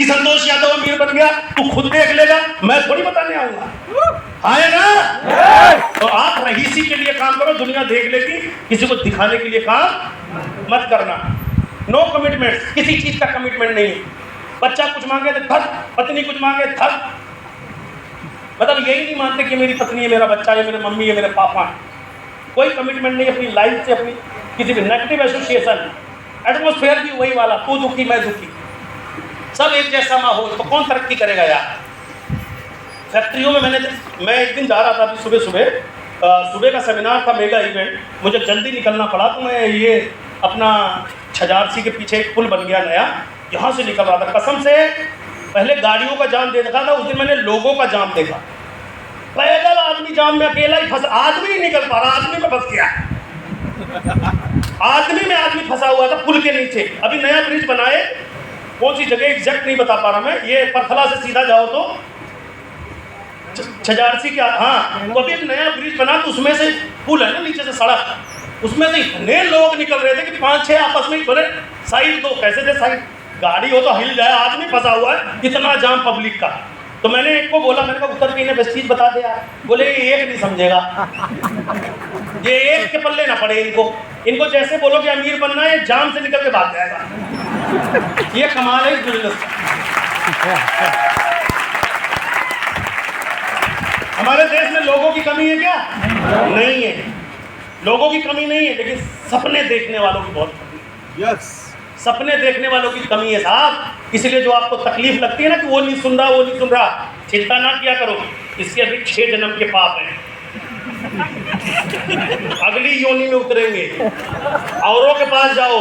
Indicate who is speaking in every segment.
Speaker 1: कि संतोष यादव अमीर बन गया, तू खुद देख लेगा, मैं थोड़ी बताने आऊंगा। आए ना? तो आप रहीसी के लिए काम करो, दुनिया देख लेगी। किसी को दिखाने के लिए काम मत करना। नो कमिटमेंट, किसी चीज का कमिटमेंट नहीं है। बच्चा कुछ मांगे तो धक, पत्नी कुछ मांगे धक। मतलब यही नहीं मानते कि मेरी पत्नी है, मेरा बच्चा है, मेरे मम्मी है, मेरे पापा है। कोई कमिटमेंट नहीं अपनी लाइफ से, अपनी किसी भी नेगेटिव एसोसिएशन, एटमोस्फेयर भी वही वाला, तू दुखी मैं दुखी, सब एक जैसा माहौल, तो कौन तरक्की करेगा यार। फैक्ट्रियों में मैं एक दिन जा रहा था अभी सुबह का सेमिनार था, मेगा इवेंट, मुझे जल्दी निकलना पड़ा, तो मैं ये अपना छजारसी के पीछे एक पुल बन गया नया, यहाँ से निकल रहा था। कसम से पहले गाड़ियों का जाम देखा था, उस दिन मैंने लोगों का जाम देखा। पैदल आदमी जाम में अकेला ही फंसा, आदमी नहीं निकल पा रहा, आदमी में फंस गया। आदमी में आदमी फंसा हुआ था पुल के नीचे। अभी नया ब्रिज बनाए, कौन सी जगह एग्जैक्ट नहीं बता पा रहा मैं, ये परथला से सीधा जाओ तो छजारसी के, हाँ, तो अभी एक नया ब्रिज बना, तो उसमें से पुल है ना नीचे से सड़क, उसमें से इतने लोग निकल रहे थे कि 5-6 आपस में बोले साइड दो। कैसे थे साइड? गाड़ी हो तो हिल जाए, आदमी फंसा हुआ है, इतना जाम पब्लिक का। तो मैंने एक को बोला, मैंने कहा उत्तर की बस चीज बता दे यार। बोले ये एक नहीं समझेगा, ये एक के पल्ले ना पड़े इनको जैसे बोलो कि अमीर बनना है, जाम से निकल के भाग जाएगा। ये कमाल है इस बिजनेस का। हमारे देश में लोगों की कमी है क्या? नहीं है, लोगों की कमी नहीं है, लेकिन सपने देखने वालों की बहुत कमी है। सपने देखने वालों की कमी है साहब। इसलिए जो आपको तकलीफ लगती है ना कि वो नहीं सुन रहा, चिंता ना किया करो, इसके अभी 6 जन्म के पाप हैं, अगली योनि में उतरेंगे। औरों के पास जाओ,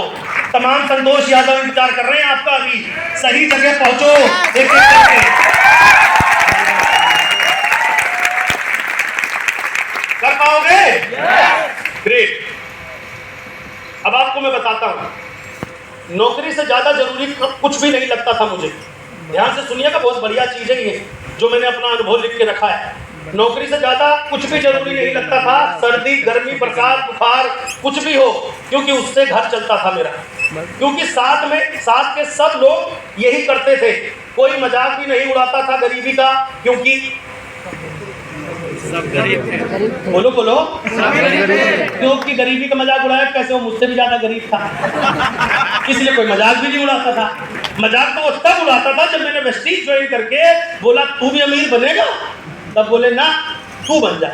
Speaker 1: तमाम संतोष यादव इंतजार कर रहे हैं आपका, अभी सही जगह पहुंचो, एक करके कर पाओगे। ग्रेट। अब आपको मैं बताता हूं, नौकरी से ज्यादा जरूरी कुछ भी नहीं लगता था मुझे। ध्यान से सुनिएगा, बहुत बढ़िया चीज है ये जो मैंने अपना अनुभव लिख के रखा है। नौकरी से ज्यादा कुछ भी जरूरी नहीं लगता था, सर्दी गर्मी बरसात बुखार कुछ भी हो, क्योंकि उससे घर चलता था मेरा। क्योंकि साथ के सब लोग यही करते थे, कोई मजाक भी नहीं उड़ाता था गरीबी का, क्योंकि सब गरीब थे। बोलो सब गरीब थे। क्योंकि गरीबी का मजाक उड़ाया कैसे, वो मुझसे भी ज्यादा गरीब था, इसलिए कोई मजाक भी नहीं उड़ाता था। मजाक तो वो तब उड़ाता था जब मैंने वेस्टीज ज्वाइन करके बोला तू भी अमीर बनेगा, तब बोले ना तू बन जा,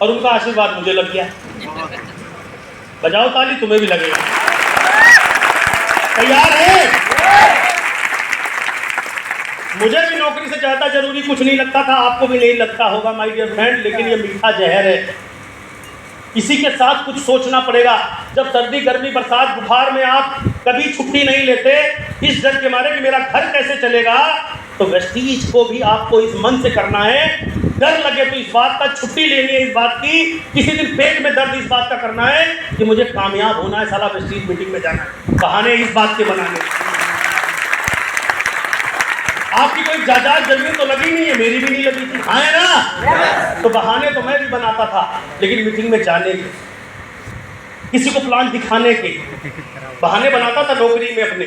Speaker 1: और उनका आशीर्वाद मुझे लग गया। बजाओ ताली, तुम्हें भी लगेगा। तैयार है? मुझे भी नौकरी से ज्यादा जरूरी कुछ नहीं लगता था, आपको भी नहीं लगता होगा माय डियर फ्रेंड, लेकिन ये मीठा जहर है। इसी के साथ कुछ सोचना पड़ेगा। जब सर्दी गर्मी बरसात बुखार में आप कभी छुट्टी नहीं लेते, इस डर के मारे कि मेरा घर कैसे चलेगा, तो वेस्टीज को भी आपको इस मन से करना है। डर लगे तो इस बात का छुट्टी लेनी है, इस बात की, किसी दिन पेट में दर्द इस बात का करना है कि मुझे कामयाब होना है, साला वेस्टीज मीटिंग में जाना है, बहाने इस बात के बनाने। आपकी कोई जायदाद जमीन तो लगी नहीं है, मेरी भी नहीं लगी थी, हाँ है ना? तो बहाने तो मैं भी बनाता था, लेकिन मीटिंग में जाने के, किसी को प्लान दिखाने के बहाने बनाता था नौकरी में अपने,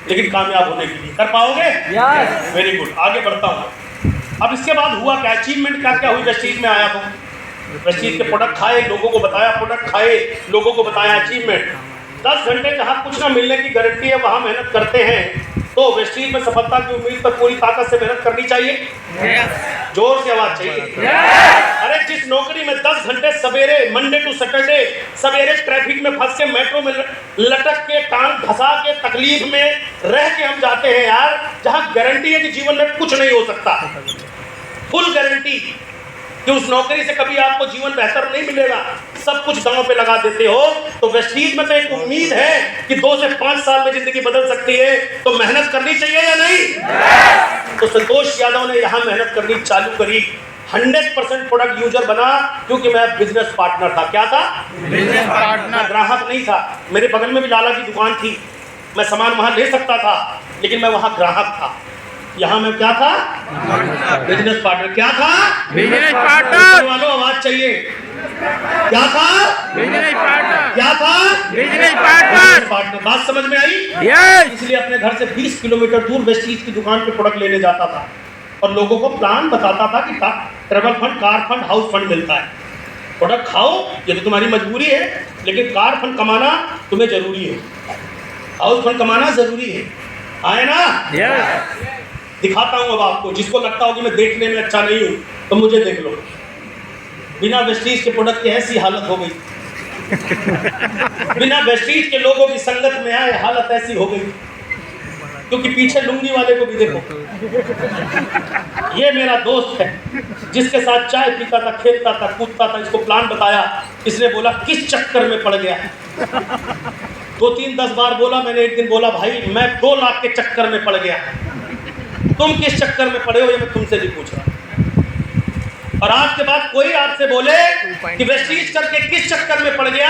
Speaker 1: लेकिन कामयाब होने के लिए। कर पाओगे? Very good. आगे बढ़ता हूँ। अब इसके बाद हुआ क्या, अचीवमेंट क्या हुई? वेस्टीज में आया तो वेस्टीज के प्रोडक्ट खाए, लोगों को बताया, प्रोडक्ट खाए, लोगों को बताया, अचीवमेंट। 10 घंटे जहाँ कुछ ना मिलने की गारंटी है वहाँ मेहनत करते हैं, तो वेस्टीज में सफलता की उम्मीद पर पूरी ताकत से मेहनत करनी चाहिए। जोर से आवाज चाहिए। अरे जिस नौकरी में 10 घंटे सवेरे, मंडे टू सैटरडे, सवेरे ट्रैफिक में फंस के, मेट्रो में लटक के, टांग फंसा के, तकलीफ में रह के हम जाते हैं यार, जहां गारंटी है कि जीवन में कुछ नहीं हो सकता, फुल गारंटी कि उस नौकरी से कभी आपको जीवन बेहतर नहीं मिलेगा, सब कुछ दांव पे लगा देते हो, तो वेस्टीज में तो एक उम्मीद है कि 2 से 5 साल में जिंदगी बदल सकती है, तो मेहनत करनी चाहिए या नहीं? तो संतोष यादव ने यहाँ मेहनत करनी चालू करी, 100% प्रोडक्ट यूजर बना, क्योंकि मैं बिजनेस पार्टनर था। क्या था? Business partner. ग्राहक नहीं था। मेरे बगल में भी लाला की दुकान थी, मैं सामान वहां ले सकता था, लेकिन मैं वहां ग्राहक था। यहाँ मैं क्या था? Business partner. क्या था? Business partner. वालों आवाज चाहिए। क्या था?
Speaker 2: Business partner.
Speaker 1: क्या था?
Speaker 2: Business partner.
Speaker 1: पार्टनर। बात समझ में आई?
Speaker 2: यस।
Speaker 1: इसलिए अपने घर से 20 किलोमीटर दूर वेस्टीज की दुकान पे प्रोडक्ट लेने जाता था और लोगों को प्लान बताता था कि travel fund, car fund, house fund मिलता है, प्रोडक्ट खाओ, ये तो तुम्हारी मजबूरी है, लेकिन कार फंड कमाना तुम्हें जरूरी है, हाउस फंड कमाना जरूरी है। आए ना?
Speaker 2: यस।
Speaker 1: दिखाता हूं अब आपको। जिसको लगता हो कि मैं देखने में अच्छा नहीं हूं तो मुझे देख लो। बिना वेस्टीज के प्रोडक्ट की ऐसी हालत हो गई, बिना वेस्टीज के लोगों की संगत में आए हालत ऐसी हो गई, क्योंकि पीछे लुंगी वाले को भी देखो। ये मेरा दोस्त है जिसके साथ चाय पीता था, खेलता था, कूदता था। इसको प्लान बताया, इसने बोला किस चक्कर में पड़ गया। 2-3-10 बार बोला मैंने। एक दिन बोला भाई मैं 2 लाख के चक्कर में पड़ गया, तुम किस चक्कर में पड़े हो ये मैं तुमसे नहीं पूछ रहा। और आज के बाद कोई आपसे बोले कि वेस्टीज करके किस चक्कर में पड़ गया,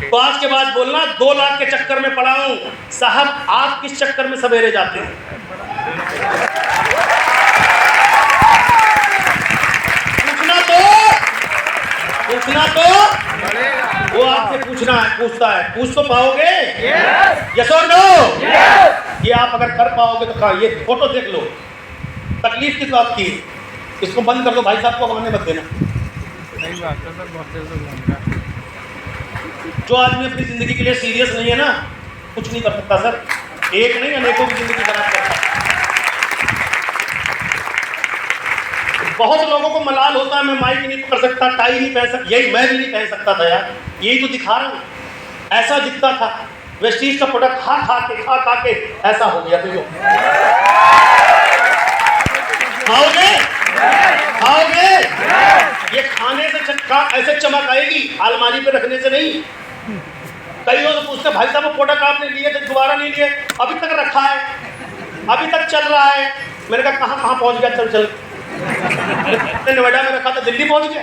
Speaker 1: तो आज के बाद बोलना 2 लाख के चक्कर में पड़ा हूं। साहब आप किस चक्कर में सवेरे जाते हैं? पूछना तो वो आपसे पूछना है, पूछता है। पूछ तो पाओगे? यस और नो? ये आप अगर कर पाओगे तो ये फोटो देख लो। तकलीफ किस बात की? इसको बंद कर दो भाई साहब को आने मत देना। जो आदमी अपनी जिंदगी के लिए सीरियस नहीं है ना, कुछ नहीं कर सकता सर। एक नहीं अनेकों की जिंदगी खराब करता है। बहुत लोगों को मलाल होता है मैं माइक नहीं पकड़ सकता, टाई नहीं पहन सकता। यही मैं भी नहीं पहन सकता था यार, यही तो दिखा रहा हूँ। ऐसा दिखता था वेस्टीज का प्रोडक्ट खा खा के ऐसा हो गया। तो खाओगे? खाओगे? ये खाने से ऐसे चमक आएगी, अलमारी पे रखने से नहीं। कई लोग पूछते भाई साहब वो प्रोडक्ट आपने लिए थे दोबारा नहीं लिए, अभी तक रखा है, अभी तक चल रहा है। मैंने कहा कहाँ पहुंच गया? चल नोएडा में रखा था, दिल्ली पहुंच गया।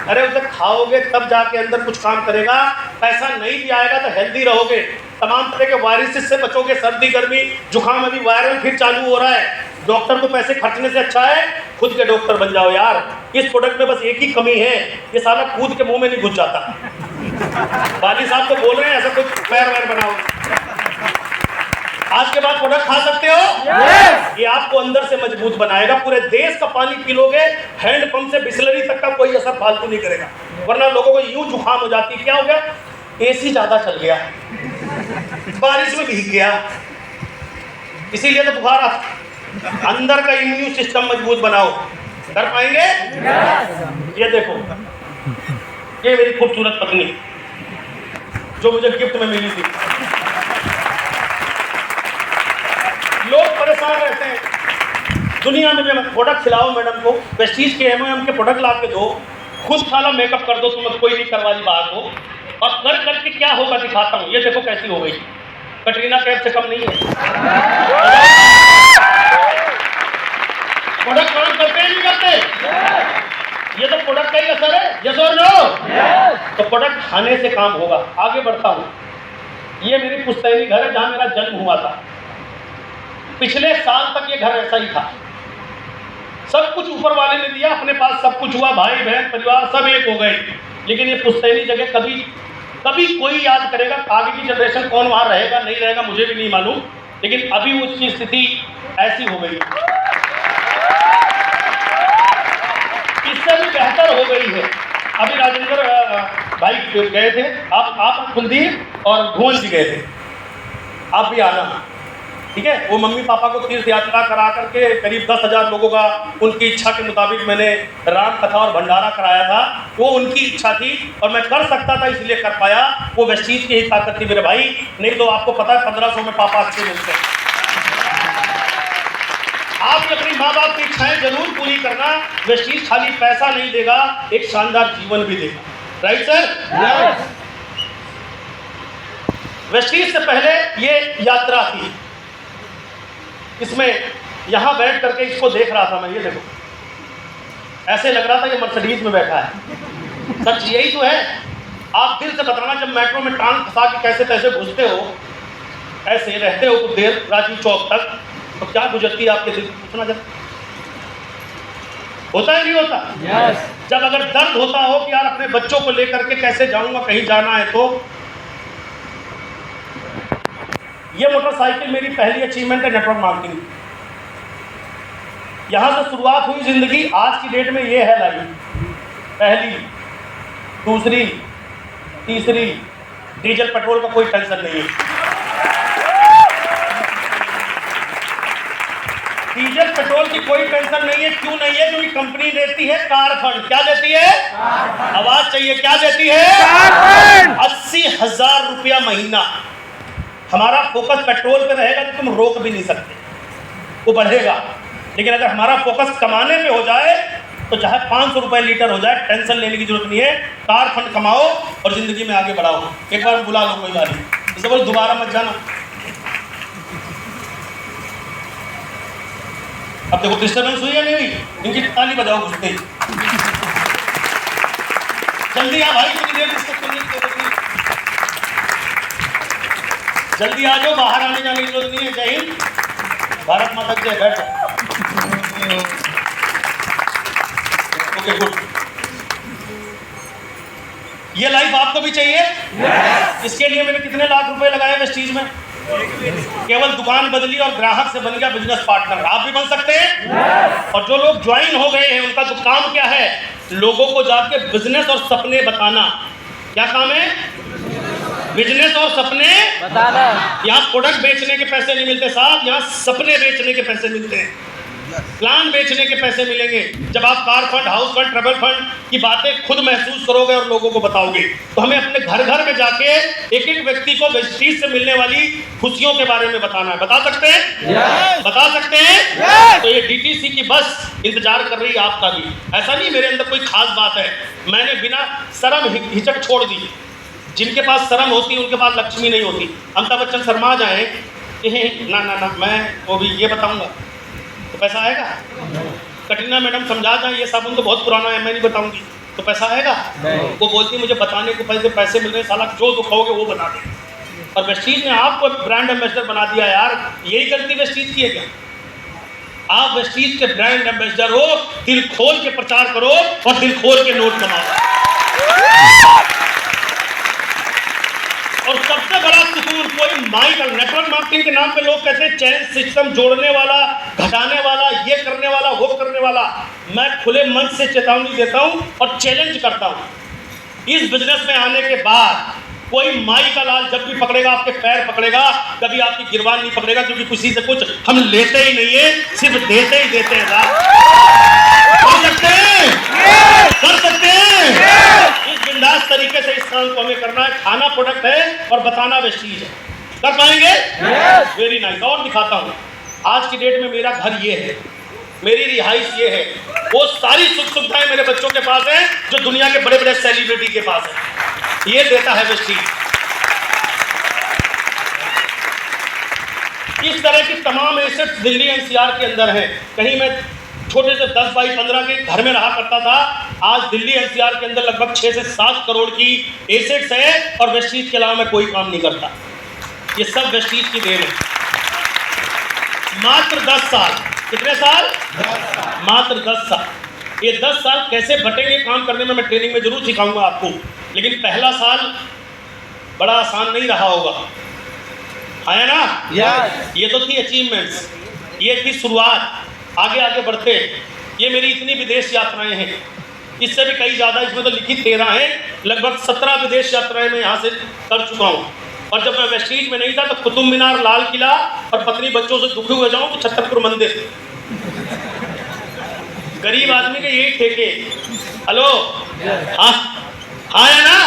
Speaker 1: अरे उसे खाओगे तब जाके अंदर कुछ काम करेगा। पैसा नहीं भी आएगा तो हेल्दी रहोगे, तमाम तरह के वायरसेस से बचोगे। सर्दी गर्मी जुकाम अभी वायरल फिर चालू हो रहा है। डॉक्टर को पैसे खर्चने से अच्छा है खुद के डॉक्टर बन जाओ यार। इस प्रोडक्ट में बस एक ही कमी है, ये साला कूद के मुंह में नहीं घुस जाता। वाली साहब तो बोल रहे हैं ऐसा कुछ पैर वैर बनाओ। आज के बाद प्रोडक्ट खा सकते हो? ये आपको अंदर से मजबूत बनाएगा। पूरे देश का पानी पी लोगे, हैंडपंप से बिस्लरी तक का कोई असर फालतू नहीं करेगा। वरना लोगों को यूं जुकाम हो जाती। क्या हो गया? एसी ज्यादा चल गया, बारिश में भीग गया, इसीलिए तो बुखार आता। अंदर का इम्यून सिस्टम मजबूत बनाओ। कर पाएंगे? ये देखो, ये मेरी खूबसूरत पत्नी जो मुझे गिफ्ट में मिली थी। लोग परेशान रहते हैं दुनिया में। प्रोडक्ट खिलाओ मैडम को, वेस्टीज के एमओएम के प्रोडक्ट ला के दो, खुद साला मेकअप कर दो, तुम कोई नहीं करवाली बात हो। और कर करके क्या होगा दिखाता हूँ। ये देखो कैसी हो गई, कटरीना कैफ से कम नहीं है। प्रोडक्ट काम करते हैं नहीं करते? ये तो प्रोडक्ट का ही असर है। यस और नो? तो प्रोडक्ट खाने से काम होगा। आगे बढ़ता हूँ। ये मेरी पुश्तैनी घर है जहाँ मेरा जन्म हुआ था। पिछले साल तक ये घर ऐसा ही था। सब कुछ ऊपर वाले ने दिया, अपने पास सब कुछ हुआ, भाई बहन परिवार सब एक हो गए। लेकिन ये पुश्तैनी जगह कभी कभी कोई याद करेगा। आगे की जनरेशन कौन वहां रहेगा नहीं रहेगा मुझे भी नहीं मालूम, लेकिन अभी उसकी स्थिति ऐसी हो गई, इससे भी बेहतर हो गई है। अभी राजेंद्र भाई गए थे, आप कुलदीप और भुवन जी गए थे, आप भी आना, ठीक है। वो मम्मी पापा को तीर्थ यात्रा करा करके करीब 10,000 लोगों का उनकी इच्छा के मुताबिक मैंने राम कथा और भंडारा कराया था। वो उनकी इच्छा थी और मैं कर सकता था इसलिए कर पाया। वो वेस्टीज की ही ताकत थी मेरे भाई, नहीं तो आपको पता है 1500 में पापा अच्छे मिलते हैं। आप अपनी माँ बाप की इच्छाएं जरूर पूरी करना। वेस्टीज खाली पैसा नहीं देगा, एक शानदार जीवन भी देगा। Right sir? वेस्टीज से पहले ये यात्रा थी। इसमें यहाँ बैठ करके इसको देख रहा था मैं, ये देखो ऐसे लग रहा था ये मर्सिडीज में बैठा है। सच यही तो है। आप दिल से बताना, जब मेट्रो में टांग फंसा के कैसे तैसे घुसते हो, ऐसे रहते हो कुछ देर राजीव चौक तक, तो क्या गुजरती है आपके दिल? पूछना जब होता है नहीं होता? जब अगर दर्द होता हो कि यार अपने बच्चों को लेकर के कैसे जाऊंगा, कहीं जाना है, तो ये मोटरसाइकिल मेरी पहली अचीवमेंट है नेटवर्क मार्केटिंग। यहां से शुरुआत हुई जिंदगी, आज की डेट में ये है लाइफ। पहली, दूसरी, तीसरी, डीजल पेट्रोल का कोई टेंशन नहीं है। डीजल पेट्रोल की कोई टेंशन नहीं है। क्यों नहीं है? क्योंकि कंपनी देती है कार फंड। क्या देती है? आवाज चाहिए, क्या देती है? 80,000 रुपया महीना। हमारा फोकस पेट्रोल पे रहेगा तो तुम रोक भी नहीं सकते, वो बढ़ेगा। लेकिन अगर हमारा फोकस कमाने पे हो जाए तो चाहे 500 रुपये लीटर हो जाए, टेंशन लेने की जरूरत नहीं है। कार फंड कमाओ और जिंदगी में आगे बढ़ाओ। एक बार बुला लो कोई बात नहीं, इसे बोल दोबारा मत जाना। अब देखो डिस्टर्बेंस हुई या नहीं हुई? इनकी ताली बजाओ घुसते ही। जल्दी आ भाई, इतनी देर डिस्कस करने की जरूरत नहीं। जल्दी आ जाओ, बाहर आने जाने की जरूरत नहीं है। जय हिंद, भारत माता की जय। बैठो। Okay good. ये लाइफ आपको भी चाहिए? इसके लिए मैंने कितने लाख रुपए लगाए वेस्टीज में। केवल दुकान बदली और ग्राहक से बन गया बिजनेस पार्टनर। आप भी बन सकते हैं। और जो लोग ज्वाइन हो गए हैं उनका तो काम क्या है? लोगों को जाके बिजनेस और सपने बताना। क्या काम है? बिजनेस और सपने बताना। यहाँ प्रोडक्ट बेचने के पैसे नहीं मिलते साहब, यहाँ सपने बेचने के पैसे मिलते हैं। प्लान बेचने के पैसे मिलेंगे। जब आप car fund, house fund, travel fund की बातें खुद महसूस करोगे और लोगों को बताओगे, तो हमें अपने घर घर में जाके एक एक व्यक्ति को वेस्टीज से मिलने वाली खुशियों के बारे में बताना है। बता सकते हैं? बता सकते हैं? तो ये डीटीसी की बस इंतजार कर रही है आपका भी। ऐसा नहीं मेरे अंदर कोई खास बात है, मैंने बिना शर्म हिचक छोड़ दी। जिनके पास शर्म होती है उनके पास लक्ष्मी नहीं होती। अमिताभ बच्चन शर्मा जाए कि ना ना ना मैं वो भी ये बताऊंगा तो पैसा आएगा। कटरीना मैडम समझा जाए ये साबुन तो बहुत पुराना है मैं नहीं बताऊंगी तो पैसा आएगा। वो बोलती मुझे बताने को पैसे मिल रहे हैं, साला जो दुखाओगे वो बता दे। और वेस्टीज ने आपको ब्रांड एम्बेसडर बना दिया यार। यही गलती वेस्टीज की है क्या? आप वेस्टीज के ब्रांड एम्बेसडर हो, दिल खोल के प्रचार करो और दिल खोल के नोट कमाओ। और सबसे बड़ा सुकून, कोई माइक नेटवर्क मार्केटिंग के नाम पे लोग कहते हैं चैन सिस्टम जोड़ने वाला, घटाने वाला, ये करने वाला, वो करने वाला। मैं खुले मन से चेतावनी देता हूं और चैलेंज करता हूं। इस बिजनेस में आने के बाद कोई माई का लाल जब भी पकड़ेगा आपके पैर पकड़ेगा, कभी आपकी गिरबान नहीं पकड़ेगा, क्योंकि किसी से कुछ हम लेते ही नहीं है, सिर्फ देते ही देते हैं। कर सकते हैं, कर सकते हैं। इस बिंदास तरीके से इस काम को हमें करना है। खाना प्रोडक्ट है और बताना वेस्टीज है। कर पाएंगे? Very nice. और दिखाता हूँ। आज की डेट में मेरा घर ये है, मेरी रिहाइश ये है, वो सारी सुख सुविधाएं मेरे बच्चों के पास है जो दुनिया के बड़े बड़े सेलिब्रिटी के पास है। ये देता है वेस्टीज। इस तरह की तमाम एसेट्स दिल्ली एनसीआर के अंदर हैं। कहीं मैं छोटे से 10 बाई 15 के घर में रहा करता था, आज दिल्ली एनसीआर के अंदर लगभग 6 से 7 करोड़ की एसेट्स है और वेस्टीज के अलावा मैं कोई काम नहीं करता। ये सब वेस्टीज की देन है। मात्र 10 साल। कितने साल? मात्र 10 साल। ये 10 साल कैसे बटेंगे काम करने में मैं ट्रेनिंग में जरूर सिखाऊंगा आपको, लेकिन पहला साल बड़ा आसान नहीं रहा होगा, है ना? ये तो थी अचीवमेंट्स, ये थी शुरुआत। आगे आगे बढ़ते ये मेरी इतनी विदेश यात्राएं हैं, इससे भी कई ज़्यादा, इसमें तो लिखी 13 हैं। लगभग 17 विदेश यात्राएं मैं यहाँ से कर चुका हूँ। और जब मैं वेस्टीज में नहीं था तो कुतुब मीनार, लाल किला और पत्नी बच्चों से दुखी हुए जाऊँ तो छतरपुर मंदिर। गरीब आदमी के यही ठेके। हेलो, हाँ हाँ है ना?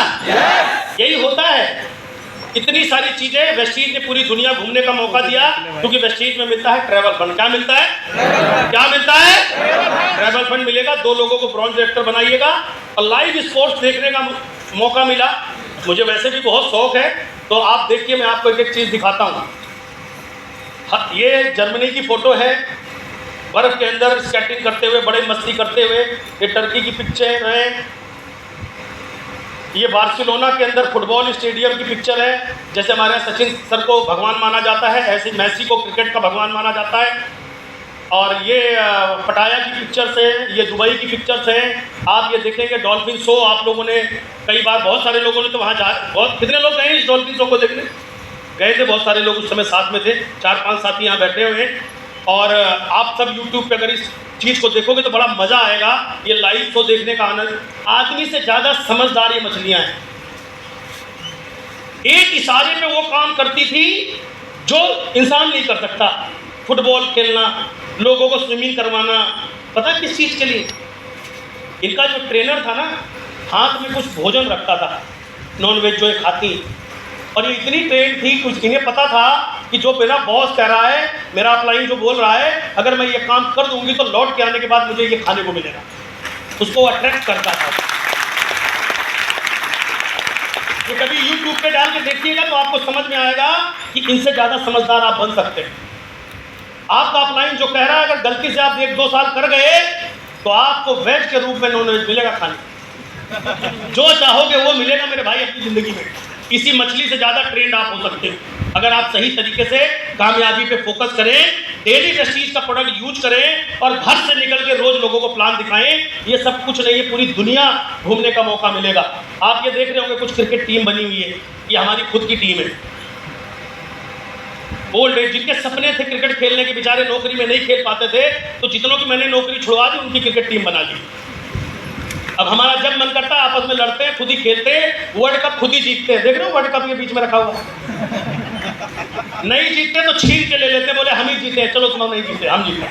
Speaker 1: यही होता है। इतनी सारी चीजें वेस्टीज ने पूरी दुनिया घूमने का मौका दिया, क्योंकि वेस्टीज में मिलता है ट्रैवल फंड। क्या मिलता है? क्या मिलता है? ट्रैवल फंड मिलेगा। 2 लोगों को ब्रॉन्ज डायरेक्टर बनाइएगा और लाइव स्पोर्ट्स देखने का मौका मिला। मुझे वैसे भी बहुत शौक है, तो आप देखिए मैं आपको एक एक चीज दिखाता हूँ। ये जर्मनी की फोटो है, बर्फ के अंदर स्केटिंग करते हुए, बड़े मस्ती करते हुए। ये टर्की की पिक्चर है। ये बार्सिलोना के अंदर फुटबॉल स्टेडियम की पिक्चर है। जैसे हमारे यहाँ सचिन सर को भगवान माना जाता है, ऐसे मैसी को क्रिकेट का भगवान माना जाता है। और ये पटाया की पिक्चर्स है, ये दुबई की पिक्चर्स हैं। आप ये देखेंगे डॉल्फिन शो, आप लोगों ने कई बार, बहुत सारे लोगों ने तो वहाँ कितने लोग गए इस डॉल्फिन शो को देखने? गए थे बहुत सारे लोग, उस समय साथ में थे, 4-5 साथी यहाँ बैठे हुए हैं। और आप सब यूट्यूब पे अगर इस चीज़ को देखोगे तो बड़ा मज़ा आएगा, ये लाइव शो देखने का आनंद। आदमी से ज़्यादा समझदार ये मछलियाँ हैं। एक इशारे पे वो काम करती थी जो इंसान नहीं कर सकता। फुटबॉल खेलना, लोगों को स्विमिंग करवाना, पता किस चीज़ के लिए? इनका जो ट्रेनर था ना, हाथ में कुछ भोजन रखता था, नॉनवेज जो ये खाती, और ये इतनी ट्रेन थी, कुछ इन्हें पता था कि जो मेरा बॉस कह रहा है, मेरा अपलाइन जो बोल रहा है, अगर मैं ये काम कर दूंगी तो लौट के आने के बाद मुझे ये खाने को मिलेगा। उसको अट्रैक्ट करता था। ये कभी यूट्यूब पे डाल के देखिएगा तो आपको समझ में आएगा कि इनसे ज़्यादा समझदार आप बन सकते हैं। आपका अपलाइन जो कह रहा है, अगर गलती से आप 1-2 साल कर गए तो आपको वेज के रूप में नॉनवेज मिलेगा खाने। जो चाहोगे वो मिलेगा मेरे भाई अपनी ज़िंदगी में। इसी मछली से ज़्यादा ट्रेंड आप हो सकते हो अगर आप सही तरीके से कामयाबी पे फोकस करें, डेली वेस्टीज का प्रोडक्ट यूज करें और घर से निकल के रोज लोगों को प्लान दिखाएं। ये सब कुछ नहीं है, पूरी दुनिया घूमने का मौका मिलेगा। आप ये देख रहे होंगे कुछ क्रिकेट टीम बनी हुई है, ये हमारी खुद की टीम है। ओल्ड एज जिनके सपने थे क्रिकेट खेलने के, बेचारे नौकरी में नहीं खेल पाते थे, तो जितनों की मैंने नौकरी छुड़वा दी, उनकी क्रिकेट टीम बना दी। अब हमारा जब मन करता है आपस में लड़ते हैं, खुद ही खेलते हैं, वर्ल्ड कप खुद ही जीतते हैं। देख रहे हो वर्ल्ड कप के बीच में रखा हुआ, नहीं जीतते तो छीन के ले लेते, बोले हम ही जीते हैं, चलो तुम नहीं जीते हम जीते।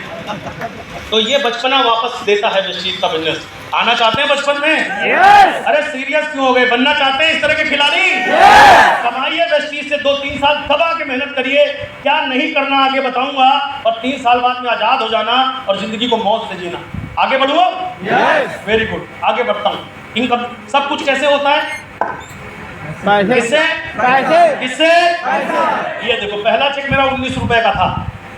Speaker 1: तो ये बचपना वापस देता है वेस्टीज का बिजनेस। आना चाहते हैं बचपन में?
Speaker 2: yes!
Speaker 1: अरे सीरियस क्यों हो गए? बनना चाहते हैं इस तरह के खिलाड़ी?
Speaker 2: yes!
Speaker 1: कमाइए वेस्टीज से 2-3 साल दबा के मेहनत करिए। क्या नहीं करना आगे बताऊंगा, और 3 साल बाद में आजाद हो जाना और जिंदगी को मौज से जीना। आगे बढ़ो।
Speaker 2: yes!
Speaker 1: वेरी गुड, आगे बढ़ता हूँ। इनकम सब कुछ कैसे होता है? किससे? किससे? ये देखो, पहला चेक मेरा 19 रुपए का था।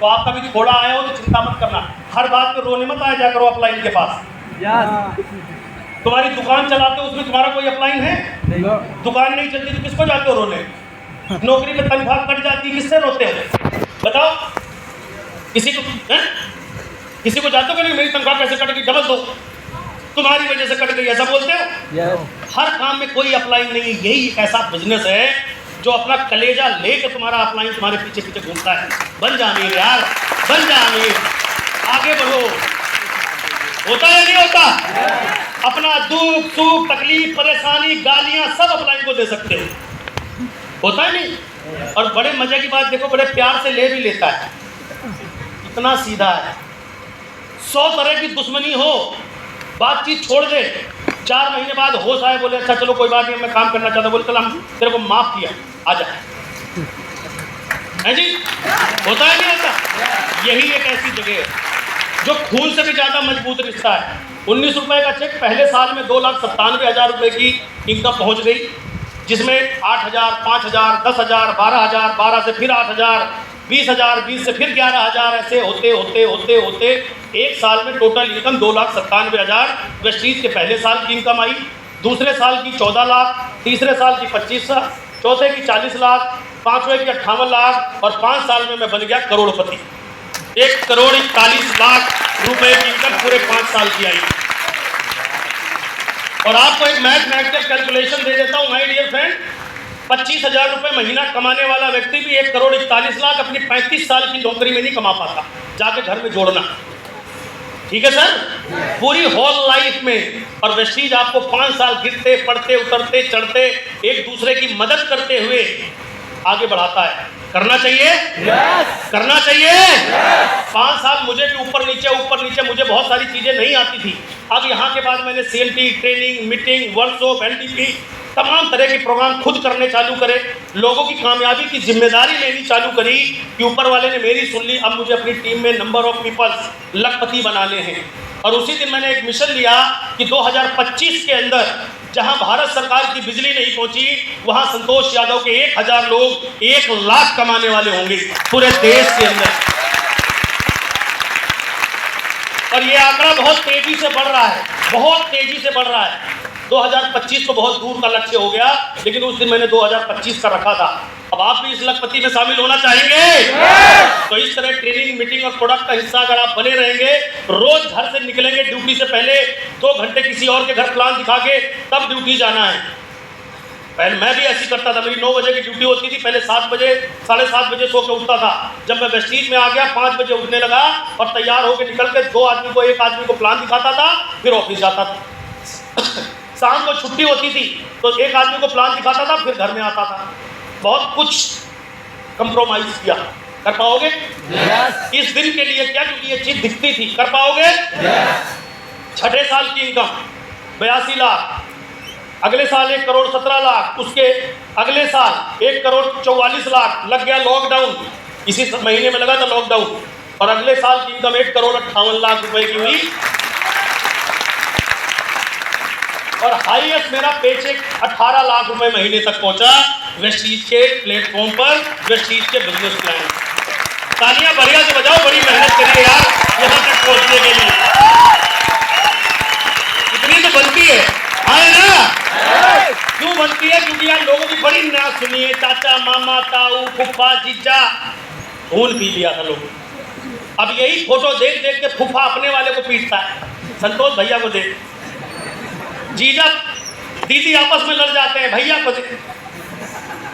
Speaker 1: तो आप कभी थोड़ा आए हो तो चिंता मत करना, हर बात पे रोने मत आया जा करो अपलाइन के पास। तुम्हारी दुकान चलाते हो, उसमें तुम्हारा कोई अपलाइन है? दुकान नहीं चलती तो किसको जाते हो रोने? नौकरी में तनख्वाह कट जाती, किससे रोते हो बताओ? किसी को है? किसी को जाते हो कि नहीं, मेरी तनख्वाह कैसे कट गई, डबल दो, तुम्हारी वजह से कट गई, ऐसा बोलते हो? हर काम में कोई अपलाइन नहीं है। यही एक ऐसा बिजनेस है जो अपना कलेजा लेके तुम्हारा अपलाइन तुम्हारे पीछे पीछे घूमता है। बन जा अमीर यार, बन जा अमीर, आगे बढ़ो। होता है नहीं होता? अपना दुख सुख तकलीफ परेशानी गालियां सब अपलाइन को दे सकते हो, होता है नहीं? और बड़े मजे की बात देखो, बड़े प्यार से ले भी लेता है, इतना सीधा है। 100 तरह की दुश्मनी हो, बातचीत छोड़ दे, 4 महीने बाद होश आए, बोले अच्छा चलो कोई बात नहीं, मैं काम करना चाहता, बोले चल हम तेरे को माफ किया, आजा। है जी? होता है नहीं होता? यही एक ऐसी जगह है जो खून से भी ज़्यादा मजबूत रिश्ता है। 19 रुपए का चेक, पहले साल में 2,97,000 रुपये की इनकम पहुंच गई, जिसमें 8,000, 5,000, 10,000, 12,000, 12 से फिर 8,000, 20,000, 20 से फिर 11,000, ऐसे होते होते होते होते एक साल में टोटल इनकम 2,97,000 वेस्टीज के पहले साल की इनकम आई, दूसरे साल की 14 लाख, तीसरे साल की 25 लाख, चौथे की 40 लाख, पाँचवें की 58 लाख, और 5 साल में मैं बन गया करोड़पति। 1,41,00,000 रुपए की इनकम पूरे 5 साल की आई। और आपको एक मैथमेटिकल कैलकुलेशन दे देता हूँ माय डियर फ्रेंड, 25,000 रुपये महीना कमाने वाला व्यक्ति भी 1,41,00,000 अपनी 35 साल की नौकरी में नहीं कमा पाता। जाके घर में जोड़ना, ठीक है सर? पूरी होल लाइफ में। और वेस्टीज आपको 5 साल गिरते पड़ते उतरते चढ़ते एक दूसरे की मदद करते हुए आगे बढ़ाता है। करना चाहिए? yes! करना चाहिए? yes! 5 साल मुझे भी ऊपर नीचे मुझे बहुत सारी चीज़ें नहीं आती थी। अब यहाँ के बाद मैंने CLT training, meeting, workshop, LTP तमाम तरह के प्रोग्राम खुद करने चालू करे, लोगों की कामयाबी की जिम्मेदारी लेनी चालू करी कि ऊपर वाले ने मेरी सुन ली। अब मुझे अपनी टीम में नंबर ऑफ पीपल्स लखपति बनाने हैं। और उसी दिन मैंने एक मिशन लिया कि 2025 के अंदर जहां भारत सरकार की बिजली नहीं पहुंची, वहां संतोष यादव के 1,000 लोग 1 लाख कमाने वाले होंगे पूरे देश के अंदर। और ये आंकड़ा बहुत तेजी से बढ़ रहा है, बहुत तेजी से बढ़ रहा है। 2025 तो बहुत दूर का लक्ष्य हो गया, लेकिन उस दिन मैंने 2025 का रखा था अब आप भी इस लखपति में शामिल होना चाहेंगे? तो इस तरह ट्रेनिंग, मीटिंग और प्रोडक्ट का हिस्सा अगर आप बने रहेंगे, रोज घर से निकलेंगे ड्यूटी से पहले 2 घंटे किसी और के घर प्लान दिखा के तब ड्यूटी जाना है। पहले मैं भी ऐसी करता था, मेरी 9 बजे की ड्यूटी होती थी, पहले 7 बजे 7:30 बजे सो के उठता था। जब मैं वेस्टीज में आ गया 5 बजे उठने लगा और तैयार होकर निकल के 2 आदमी को, 1 आदमी को प्लान दिखाता था, फिर ऑफिस जाता था। शाम को छुट्टी होती थी तो 1 आदमी को प्लान दिखाता था, फिर घर में आता था। बहुत कुछ कंप्रोमाइज किया। कर पाओगे? इस दिन के लिए क्या, क्योंकि ये चीज दिखती थी। कर पाओगे? छठे साल की इनकम 82 लाख, अगले साल 1 करोड़ 17 लाख, उसके अगले साल 1 करोड़ 44 लाख। लग गया लॉकडाउन, इसी महीने में लगा था लॉकडाउन, और अगले साल की इनकम 1 करोड़ 58 लाख रुपए की हुई। और हाईएस्ट मेरा पेचेक 18 लाख रुपए महीने तक पहुंचा वेस्टीज के प्लेटफॉर्म पर, वेस्टीज के बिजनेस प्लान। तालियां बढ़िया से बजाओ, बड़ी मेहनत करिए यार यहां तक पहुंचने के लिए। इतनी तो बनती है, आए ना? क्यों बनती है? क्योंकि यार लोगों की बड़ी नाम सुनी है, चाचा, मामा, ताऊ, फूफा, जीजा, खून पी लिया था लोगों। अब यही फोटो देख देख के फूफा अपने वाले को पीटता है, संतोष भैया को देख, जीजा दीदी आपस में लड़ जाते हैं, भैया को देख।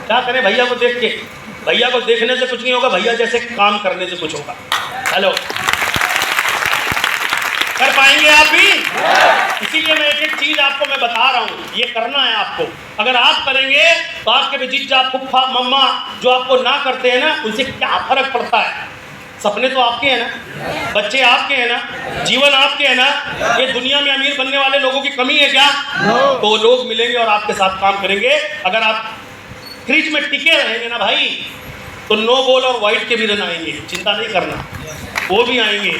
Speaker 1: क्या करें भैया को देख के? भैया को देखने से कुछ नहीं होगा, भैया जैसे काम करने से कुछ होगा। हेलो, कर पाएंगे आप भी? इसीलिए मैं एक एक चीज आपको मैं बता रहा हूँ, ये करना है आपको। अगर आप करेंगे तो आपके भी जीजा, फुफ्फा, मम्मा जो आपको ना करते हैं ना, उनसे क्या फर्क पड़ता है? सपने तो आपके हैं ना, बच्चे आपके हैं ना, जीवन आपके है ना। ये दुनिया में अमीर बनने वाले लोगों की कमी है क्या? तो लोग मिलेंगे और आपके साथ काम करेंगे। अगर आप क्रीज में टिके रहेंगे ना भाई, तो नो बॉल और वाइट के भी रन आएंगे, चिंता नहीं करना, वो भी आएंगे।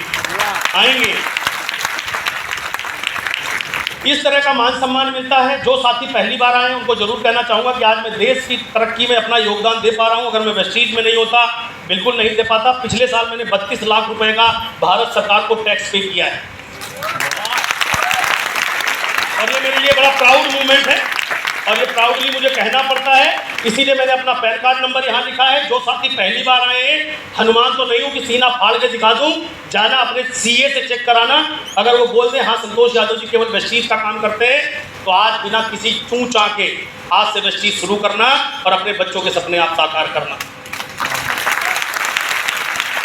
Speaker 1: इस तरह का मान सम्मान मिलता है। जो साथी पहली बार आए हैं उनको जरूर कहना चाहूँगा कि आज मैं देश की तरक्की में अपना योगदान दे पा रहा हूँ। अगर मैं वेस्टीज में नहीं होता, बिल्कुल नहीं दे पाता। पिछले साल मैंने 32 लाख रुपए का भारत सरकार को टैक्स पे किया है, और ये मेरे लिए बड़ा प्राउड मूवमेंट है, और ये प्राउडली मुझे कहना पड़ता है। इसीलिए मैंने अपना पैन कार्ड नंबर यहाँ लिखा है। जो साथी पहली बार आए हैं, हनुमान तो नहीं हूँ कि सीना फाड़ के दिखा दूँ, जाना अपने सीए से चेक कराना। अगर वो बोल दें हाँ संतोष यादव जी केवल वेस्टीज का काम करते हैं, तो आज बिना किसी चूं चा के आज से वेस्टीज शुरू करना और अपने बच्चों के सपने आप साकार करना।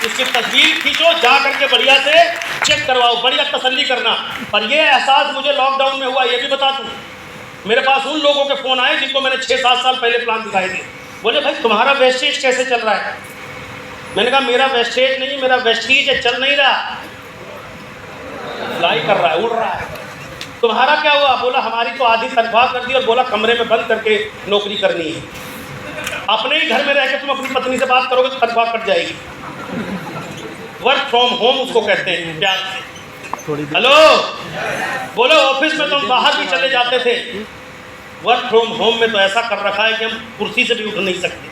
Speaker 1: इसकी तस्वीर खींचो, जा करके बढ़िया से चेक करवाओ, बढ़िया तसल्ली करना। पर यह एहसास मुझे लॉकडाउन में हुआ, ये भी बता दूं। मेरे पास उन लोगों के फ़ोन आए जिनको मैंने 6-7 साल पहले प्लान दिखाए थे। बोले भाई तुम्हारा वेस्टेज कैसे चल रहा है? मैंने कहा मेरा वेस्टेज नहीं, मेरा वेस्टीज है, चल नहीं रहा, फ्लाई कर रहा है, उड़ रहा है। तुम्हारा क्या हुआ? बोला हमारी तो आधी तनख्वाह कर दी, और बोला कमरे में बंद करके नौकरी करनी है। अपने ही घर में रह के तुम अपनी पत्नी से बात करोगे तो तनख्वाह कट जाएगी। वर्क फ्रॉम होम उसको कहते हैं प्यार से। हेलो, बोलो ऑफिस में तुम बाहर भी चले जाते थे, वर्क फ्रॉम होम में तो ऐसा कर रखा है कि हम कुर्सी से भी उठ नहीं सकते।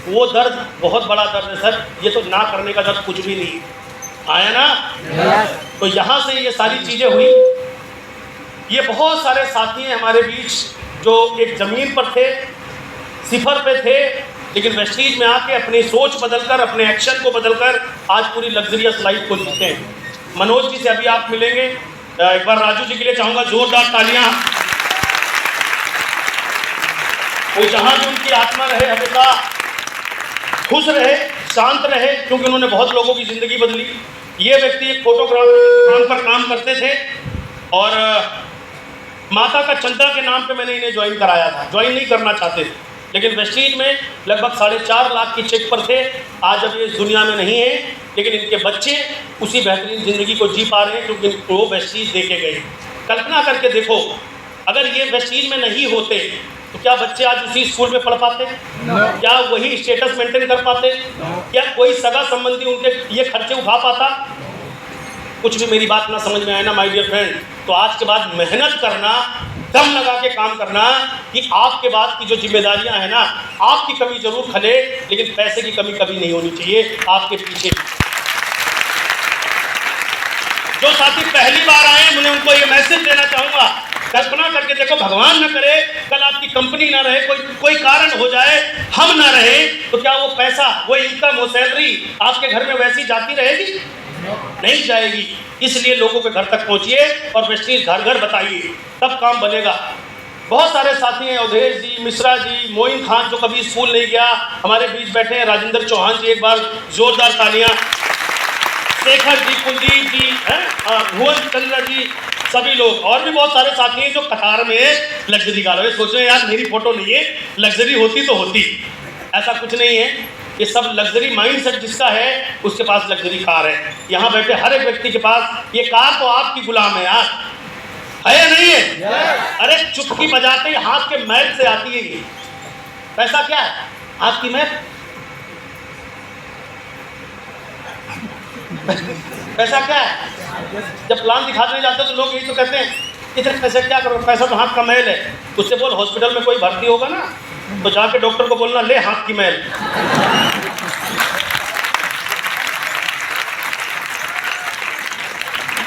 Speaker 1: वो दर्द बहुत बड़ा दर्द है सर, ये तो ना करने का दर्द कुछ भी नहीं। आया ना? तो यहाँ से ये सारी चीज़ें हुई। ये बहुत सारे साथी हैं हमारे बीच जो एक ज़मीन पर थे, सिफर पे थे, लेकिन वेस्टीज में आके अपनी सोच बदलकर, अपने एक्शन को बदलकर आज पूरी लग्जरियस लाइफ को जीते हैं। मनोज जी से अभी आप मिलेंगे, एक बार राजू जी के लिए चाहूँगा जोरदार तालियां। वो जहाँ भी उनकी आत्मा रहे, हमेशा खुश रहे, शांत रहे, क्योंकि उन्होंने बहुत लोगों की ज़िंदगी बदली। ये व्यक्ति एक फोटोग्राफर पर काम करते थे, और माता का चंदा के नाम पे मैंने इन्हें ज्वाइन कराया था। ज्वाइन नहीं करना चाहते थे, लेकिन वेस्टीज में लगभग 4.5 लाख की चेक पर थे। आज अब ये इस दुनिया में नहीं है, लेकिन इनके बच्चे उसी बेहतरीन ज़िंदगी को जी पा रहे हैं क्योंकि वो वेस्टीज दे के गए। कल्पना करके देखो, अगर ये वेस्टीज में नहीं होते तो क्या बच्चे आज उसी स्कूल में पढ़ पाते? क्या वही स्टेटस मेंटेन कर पाते? क्या कोई सगा संबंधी उनके ये खर्चे उठा पाता? कुछ भी मेरी बात ना समझ में आए ना माय डियर फ्रेंड, तो आज के बाद मेहनत करना, दम लगा के काम करना कि आपके बाद की जो जिम्मेदारियां हैं ना, आपकी कमी जरूर खले, लेकिन पैसे की कमी कभी नहीं होनी चाहिए आपके पीछे। जो साथी पहली बार आए, मैं उनको ये मैसेज देना चाहूँगा, कल्पना करके देखो, भगवान न करे कल आपकी कंपनी ना रहे, कोई कारण हो जाए, हम ना रहे, तो क्या वो पैसा, वो इनकम, वो सैलरी आपके घर में वैसी जाती रहेगी? नहीं जाएगी। इसलिए लोगों के घर तक पहुंचिए और प्रेस्टीज घर घर बताइए, तब काम बनेगा। बहुत सारे साथी हैं, अवधेश जी, मिश्रा जी, मोइन खान जो कभी स्कूल नहीं गया, हमारे बीच बैठे हैं, राजेंद्र चौहान जी, एक बार जोरदार तालियां, शेखर जी, कुलदीप जी, भुवन चंद्र जी, सभी लोग, और भी बहुत सारे साथी हैं जो कतार में लग्जरी कार है। सोच रहे हैं यार मेरी फोटो नहीं है, लग्जरी होती तो होती, ऐसा कुछ नहीं है। ये सब लग्जरी माइंडसेट जिसका है उसके पास लग्जरी कार है। यहाँ बैठे हर एक व्यक्ति के पास ये कार तो आपकी गुलाम है यार, है या नहीं है? अरे चुटकी बजाते ही हाथ के मैल से आती है ये। पैसा क्या है? हाथ की मैल। पैसा क्या है? जब प्लान दिखाने जाते हैं तो लोग यही तो कहते हैं, इतने पैसे क्या करो, पैसा तो हाथ का मैल है। उससे बोल हॉस्पिटल में कोई भर्ती होगा ना तो जाके डॉक्टर को बोलना, ले हाथ की मैल।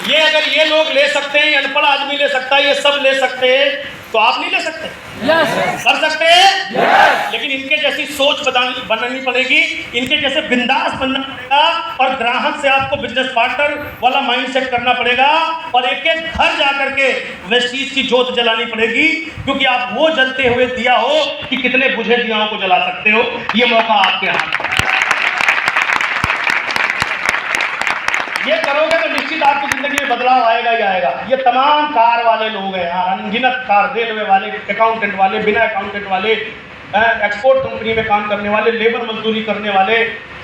Speaker 1: ये अगर ये लोग ले सकते हैं, अनपढ़ आदमी ले सकता है, ये सब ले सकते हैं, तो आप नहीं ले सकते? कर सकते हैं, लेकिन इनके जैसी सोच बनानी पड़ेगी, इनके जैसे बिंदास बनना पड़ेगा, और ग्राहक से आपको बिजनेस पार्टनर वाला माइंडसेट करना पड़ेगा, और एक एक घर जाकर के वेस्टीज की जोत जलानी पड़ेगी, क्योंकि आप वो जलते हुए दिया हो कि कितने बुझे दियाओं को जला सकते हो। ये मौका आपके हाथ में। ये करोगे तो निश्चित आपकी जिंदगी में बदलाव आएगा ही आएगा। ये तमाम कार वाले लोग हैं यार, अनगिनत कार, रेलवे वाले, अकाउंटेंट वाले, बिना अकाउंटेंट वाले, एक्सपोर्ट कंपनी में काम करने वाले, लेबर मजदूरी करने वाले,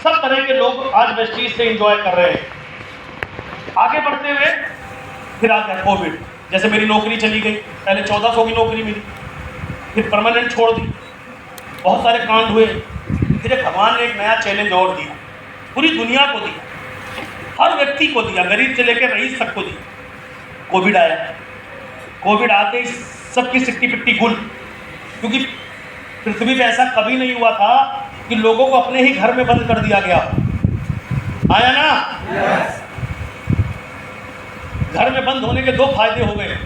Speaker 1: सब तरह के लोग आज वेस्टीज से एंजॉय कर रहे हैं। आगे बढ़ते हुए फिर आ गया कोविड। जैसे मेरी नौकरी चली गई, पहले 1400 की नौकरी मिली, फिर परमानेंट छोड़ दी, बहुत सारे कांड हुए। फिर एक भगवान ने एक नया चैलेंज और दिया, पूरी दुनिया को दिया, हर व्यक्ति को दिया, गरीब से लेकर रईस तक को दिया। कोविड आया, कोविड आते ही सबकी सिट्टी पिट्टी गुल, क्योंकि पृथ्वी पे ऐसा कभी नहीं हुआ था कि लोगों को अपने ही घर में बंद कर दिया गया। आया ना? घर में बंद होने के दो फायदे हो गए।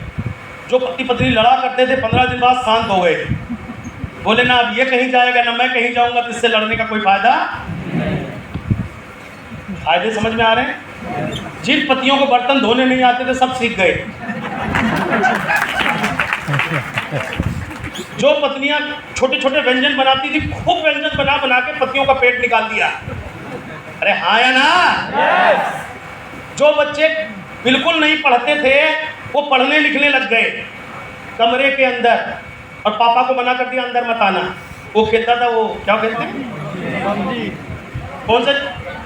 Speaker 1: जो पति पत्नी लड़ा करते थे 15 दिन बाद शांत हो गए, बोले ना अब ये कहीं जाएगा ना मैं कहीं जाऊंगा, तो इससे लड़ने का कोई फायदा। फायदे समझ में आ रहे हैं? जिन पतियों को बर्तन धोने नहीं आते थे सब सीख गए। जो पत्नियां छोटे छोटे व्यंजन बनाती थी, खूब व्यंजन बना बना के पतियों का पेट निकाल दिया। अरे हाँ या ना? जो बच्चे बिल्कुल नहीं पढ़ते थे वो पढ़ने लिखने लग गए कमरे के अंदर, और पापा को मना कर दिया अंदर मत आना। वो खेलता था, वो क्या खेलते हैं, कौन सा,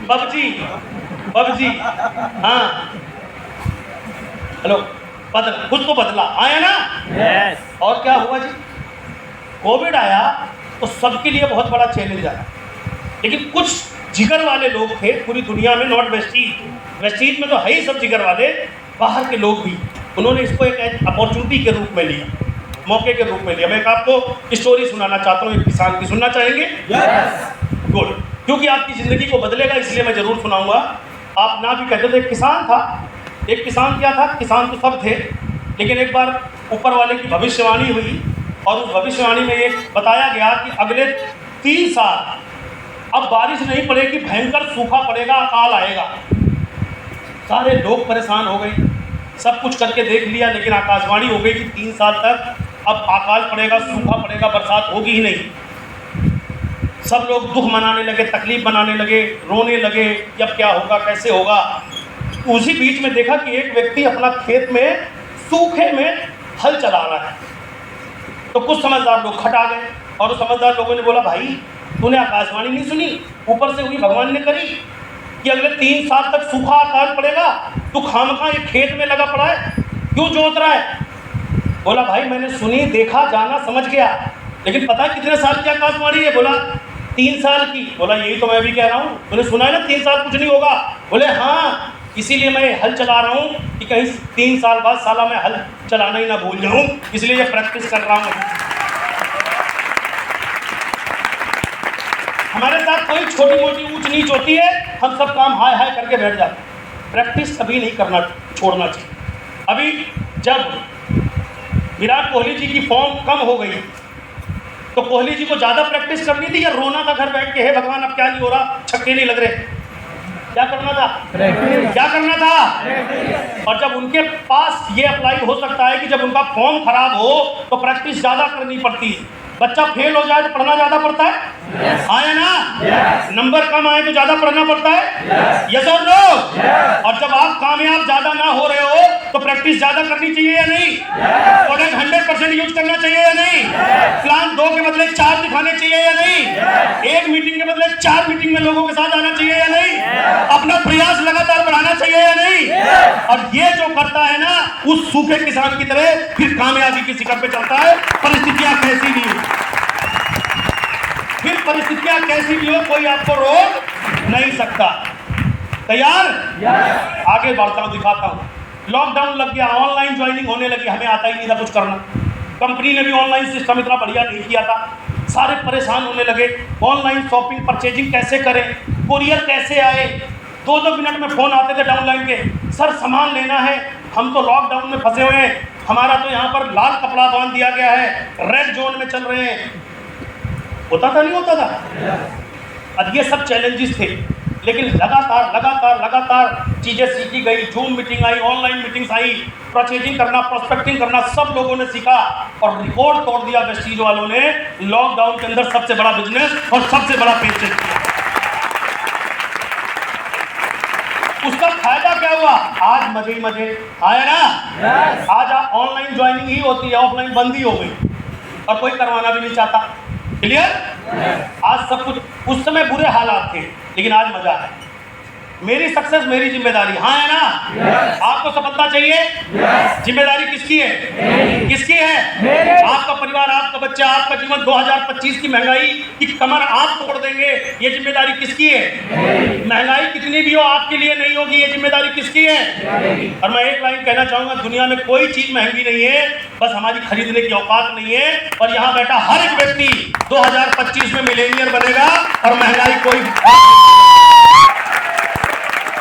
Speaker 1: पबजी। हाँ, हेलो, बदला, कुछ तो बदला। आया ना? और क्या हुआ जी? कोविड आया तो सबके लिए बहुत बड़ा चैलेंज आया, लेकिन कुछ जिगर वाले लोग थे पूरी दुनिया में, नॉट वेस्टीज में तो है ही सब जिगर वाले, बाहर के लोग भी, उन्होंने इसको एक अपॉर्चुनिटी के रूप में लिया, मौके के रूप में लिया। मैं एक आपको स्टोरी सुनाना चाहता हूँ, एक किसान की। सुनना चाहेंगे? गुड, क्योंकि आपकी ज़िंदगी को बदलेगा इसलिए मैं ज़रूर सुनाऊंगा। आप ना भी कहते थे, एक किसान था। एक किसान क्या था, किसान तो सब थे, लेकिन एक बार ऊपर वाले की भविष्यवाणी हुई, और उस भविष्यवाणी में ये बताया गया कि अगले 3 साल अब बारिश नहीं पड़ेगी, भयंकर सूखा पड़ेगा, अकाल आएगा। सारे लोग परेशान हो गए, सब कुछ करके देख लिया, लेकिन आकाशवाणी हो गई कि 3 साल तक अब अकाल पड़ेगा, सूखा पड़ेगा, बरसात होगी ही नहीं। सब लोग दुख मनाने लगे, तकलीफ बनाने लगे, रोने लगे कि अब क्या होगा, कैसे होगा। उसी बीच में देखा कि एक व्यक्ति अपना खेत में सूखे में हल चला रहा है, तो कुछ समझदार लोग खट आ गए, और उस समझदार लोगों ने बोला, भाई तूने आकाशवाणी नहीं सुनी, ऊपर से हुई भगवान ने करी कि अगले 3 साल तक सूखा अकाल पड़ेगा, तू खामखा ये खेत में लगा पड़ा है, क्यों जोत रहा है? बोला, भाई मैंने सुनी, देखा, जाना, समझ गया, लेकिन पता है कितने साल की आकाशवाणी है? बोला 3 साल की। बोला यही तो मैं भी कह रहा हूँ, तूने सुना है ना 3 साल कुछ नहीं होगा? बोले हाँ, इसीलिए मैं हल चला रहा हूँ कि कहीं 3 साल बाद साला मैं हल चलाना ही ना भूल जाऊँ, इसलिए ये प्रैक्टिस कर रहा हूँ। हमारे साथ कोई छोटी मोटी ऊंच नीच होती है, हम सब काम हाय हाय करके बैठ जाते हैं। प्रैक्टिस कभी नहीं करना छोड़ना चाहिए। अभी जब विराट कोहली जी की फॉर्म कम हो गई तो कोहली जी को ज़्यादा प्रैक्टिस करनी थी या रोना था घर बैठ के, हे भगवान अब क्या नहीं हो रहा, छक्के नहीं लग रहे? क्या करना था? क्या करना था? और जब उनके पास ये अप्लाई हो सकता है कि जब उनका फॉर्म खराब हो तो प्रैक्टिस ज़्यादा करनी पड़ती है। बच्चा फेल हो जाए तो पढ़ना ज़्यादा पड़ता है, हाँ या ना? नंबर कम आए तो ज़्यादा पढ़ना पड़ता है, यस और नो? और जब आप कामयाब ज़्यादा ना हो रहे हो तो प्रैक्टिस ज़्यादा करनी चाहिए या नहीं? प्रोडक्ट 100% यूज करना चाहिए या नहीं? प्लान 2 के बदले 4 दिखाने चाहिए या नहीं? 1 मीटिंग के बदले 4 मीटिंग में लोगों के साथ आना चाहिए या नहीं? अपना प्रयास लगातार बढ़ाना चाहिए या नहीं? और ये जो करता है ना, उस सूखे किसान की तरह फिर कामयाबी के शिखर पे चलता है, परिस्थितियां कैसी भी हो, फिर परिस्थितियां कैसी भी हो कोई आपको रोक नहीं सकता। तैयार? आगे बढ़ता हूं, दिखाता हूं। लॉकडाउन लग गया, ऑनलाइन ज्वाइनिंग होने लगी, हमें आता ही नहीं था कुछ करना। कंपनी ने भी ऑनलाइन सिस्टम इतना बढ़िया नहीं किया था, सारे परेशान होने लगे। ऑनलाइन शॉपिंग परचेजिंग कैसे करें, कुरियर कैसे आए, 2-2 मिनट में फ़ोन आते थे डाउनलाइन के, सर सामान लेना है, हम तो लॉकडाउन में फंसे हुए हैं, हमारा तो यहाँ पर लाल कपड़ा बांध दिया गया है, रेड जोन में चल रहे हैं। होता था नहीं होता था? अब ये सब चैलेंजेस थे, लेकिन लगातार चीज़ें सीखी गई। Zoom meeting I, online meetings I, purchasing करना, प्रोस्पेक्टिंग करना, सब लोगों ने सीखा और रिकॉर्ड तोड़ दिया वेस्टीज वालों ने। लॉकडाउन के अंदर सबसे बड़ा बिजनेस और सबसे बड़ा पेचेक किया। उसका फायदा क्या हुआ? आज मजे ही मजे, आया ना? आज आप ऑनलाइन ज्वाइनिंग ही होती है, ऑफलाइन बंद ही हो गई और कोई करवाना भी नहीं चाहता। क्लियर? आज सब कुछ, उस समय बुरे हालात थे लेकिन आज मजा है। मेरी सक्सेस मेरी जिम्मेदारी, हाँ है ना? आपको सफलता चाहिए? जिम्मेदारी किसकी है? किसकी है? आपका परिवार, आपका बच्चा, आपका जीवन। 2025 की महंगाई की कमर आप तोड़ देंगे, ये जिम्मेदारी किसकी है? महंगाई कितनी भी हो आपके लिए नहीं होगी, ये जिम्मेदारी किसकी है? और मैं एक लाइन कहना चाहूंगा, दुनिया में कोई चीज महंगी नहीं है, बस हमारी खरीदने की औकात नहीं है। और यहाँ बैठा हर एक व्यक्ति 2025 में मिलेनियर बनेगा और महंगाई कोई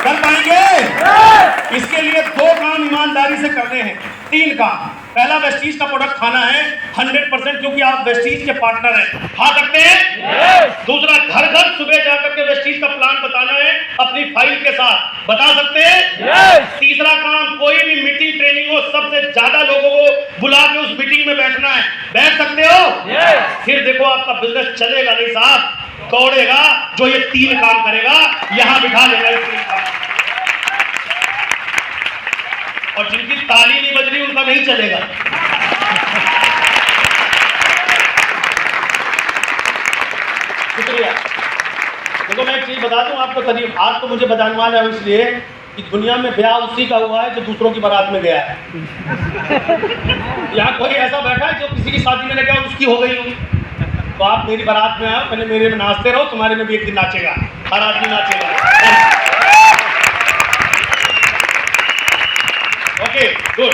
Speaker 1: कर पाएंगे। इसके लिए 2 काम ईमानदारी से करने हैं, 3 काम। पहला, वेस्टीज का प्रोडक्ट खाना है 100%, क्योंकि आप वेस्टीज के पार्टनर हैं। खा सकते हैं? दूसरा, घर घर सुबह जाकर के वेस्टीज का प्लान बताना है अपनी फाइल के साथ, बता सकते हैं? तीसरा काम, कोई भी मीटिंग ट्रेनिंग हो, सबसे ज्यादा लोगों को बुला के उस मीटिंग में बैठना है। बैठ सकते हो? फिर देखो आपका बिजनेस चलेगा नहीं साहब, दौड़ेगा जो ये 3 काम करेगा, यहां बिठा लेगा ये 3 काम। और जिनकी ताली नहीं बज रही उनका नहीं चलेगा। शुक्रिया। देखो मैं एक चीज बता दूं आपको, तरीफ आज तो मुझे बजानवाल है इसलिए कि दुनिया में ब्याह उसी का हुआ है जो दूसरों की बारात में गया है। यहाँ कोई ऐसा बैठा है जो किसी की शादी में गया उसकी हो गई होगी, तो आप मेरी बारात में आओ, पहले मेरे में नाचते रहो, तुम्हारे में भी एक दिन नाचेगा, हर आदमी नाचेगा। ओके गुड,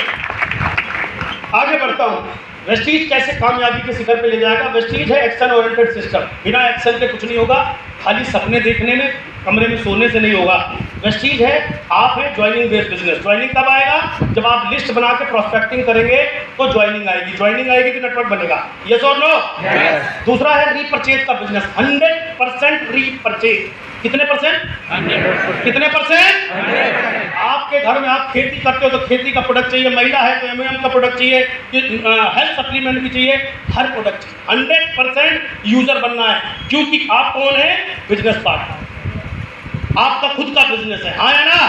Speaker 1: आगे बढ़ता हूँ। वेस्टीज कैसे कामयाबी के शिखर पे ले जाएगा? वेस्टीज है एक्शन ओरिएंटेड सिस्टम। बिना एक्शन के कुछ नहीं होगा, खाली सपने देखने में, कमरे में सोने से नहीं होगा। वेस्टीज है, आप है ज्वाइनिंग बेस्ड बिजनेस। ज्वाइनिंग कब आएगा? जब आप लिस्ट बना के प्रोस्पेक्टिंग करेंगे तो ज्वाइनिंग आएगी। ज्वाइनिंग आएगी तो नेटवर्क बनेगा, यस और नो? दूसरा है रीपरचेज का बिजनेस, 100% रीपरचेज। कितने परसेंट? 100%। कितने परसेंट? 100%। आपके घर में आप खेती करते हो तो खेती का प्रोडक्ट चाहिए, महिला है तो एमओएम का प्रोडक्ट चाहिए, हेल्थ सप्लीमेंट भी चाहिए, हर प्रोडक्ट चाहिए। 100% यूजर बनना है, क्योंकि आप कौन है? बिजनेस पार्टनर, आपका खुद का बिजनेस है, हाँ या ना?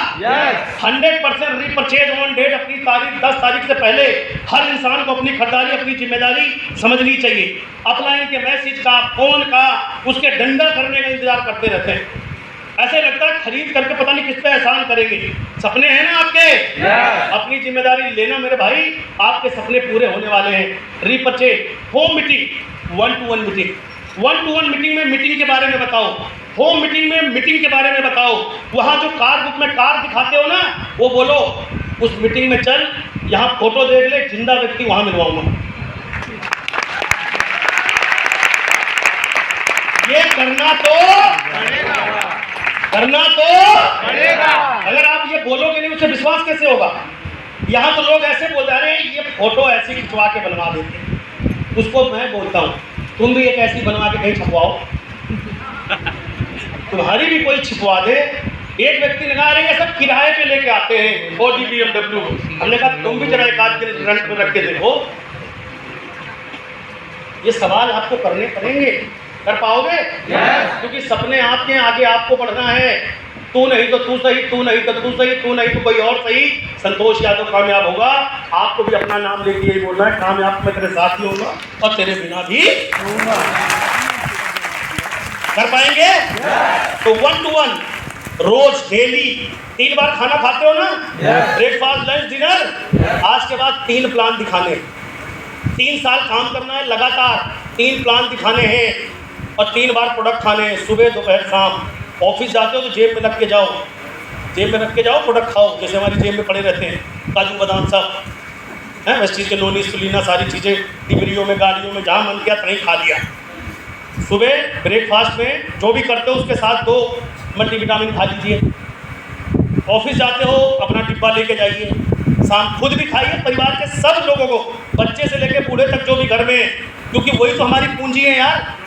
Speaker 1: 100% रीपरचेज ऑन डेट। अपनी तारीख 10 तारीख से पहले हर इंसान को अपनी खरीदारी, अपनी जिम्मेदारी समझनी चाहिए। अपलाइन के मैसेज का, फोन का, उसके डंडा करने का इंतजार करते रहते हैं। ऐसे लगता है खरीद करके पता नहीं किस पे एहसान करेंगे। सपने हैं ना आपके? अपनी जिम्मेदारी लेना मेरे भाई, आपके सपने पूरे होने वाले हैं। Repurchase, home meeting, 1-to-1 meeting. 1-to-1 meeting में मीटिंग के बारे में बताओ, होम मीटिंग में मीटिंग के बारे में बताओ। वहां जो कार बुक में कार दिखाते हो ना, वो बोलो उस मीटिंग में चल, यहाँ फोटो देख ले, जिंदा व्यक्ति वहां मिलवाऊंगा। ये करना तो पड़ेगा। अगर आप ये बोलोगे नहीं, उससे विश्वास कैसे होगा? यहाँ तो लोग ऐसे बोल रहे हैं ये फोटो ऐसी खिंचवा के बनवा देते हैं। उसको मैं बोलता हूँ तुम भी एक ऐसी बनवा के कहीं छपवाओ, तुम्हारी भी कोई छिपवा दे। एक व्यक्ति लगा रहे हैं सब किराए पे लेके आते हैं Audi BMW, हमने कहा तुम भी जरा एक आध के रेंट पे रख के देखो। ये सवाल आपको करने पड़ेंगे, कर पाओगे? क्योंकि सपने आपके आगे आपको बढ़ना है। तू नहीं तो तू सही, तू नहीं तो तू सही, तू नहीं तो कोई और सही। संतोष यादव कामयाब होगा, आपको भी अपना नाम लेके यही बोलना है कामयाब मैं तेरे साथ ही होगा और तेरे बिना भी होगा। कर पाएंगे? तो 1 to 1 रोज डेली 3 बार खाना खाते हो ना, ब्रेकफास्ट लंच डिनर। आज के बाद 3 प्लान दिखाने, 3 साल काम करना है लगातार, 3 प्लान दिखाने हैं और 3 बार प्रोडक्ट खाने हैं, सुबह दोपहर शाम। ऑफिस जाते हो तो जेब में रख के जाओ, जेब में रख के जाओ, प्रोडक्ट खाओ जैसे हमारी जेब में पड़े रहते हैं काजू बादाम सब हैं, वेस्टीज के नोनी सुलीना सारी चीज़ें डिबरियों में गाड़ियों में जहाँ मन किया कहीं खा लिया। सुबह ब्रेकफास्ट में जो भी करते हो उसके साथ 2 मल्टीविटामिन खा लीजिए। ऑफिस जाते हो अपना डिब्बा लेके जाइए, शाम खुद भी खाइए, परिवार के सब लोगों को, बच्चे से लेके बूढ़े तक जो भी घर में है, क्योंकि वही तो हमारी पूंजी है यार।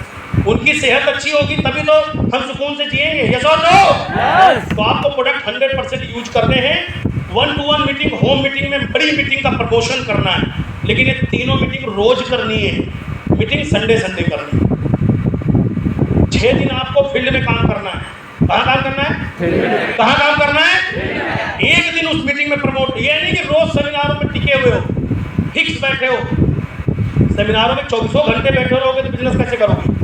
Speaker 1: उनकी सेहत अच्छी होगी तभी तो हम सुकून से जिएंगे। यस और नो? तो आपको प्रोडक्ट 100% यूज करने हैं। 1 to 1 मीटिंग, होम मीटिंग में बड़ी मीटिंग का प्रमोशन करना है, लेकिन ये तीनों मीटिंग रोज करनी है, मीटिंग संडे करनी है। 6 दिन आपको फील्ड में काम करना है। कहाँ काम करना है? कहाँ काम करना है? एक दिन उस मीटिंग में प्रमोट। ये नहीं कि रोज सेमिनारों में टिके हुए हो, फिक्स बैठे हो। सेमिनारों में 24 घंटे बैठे रहोगे तो बिजनेस कैसे करोगे?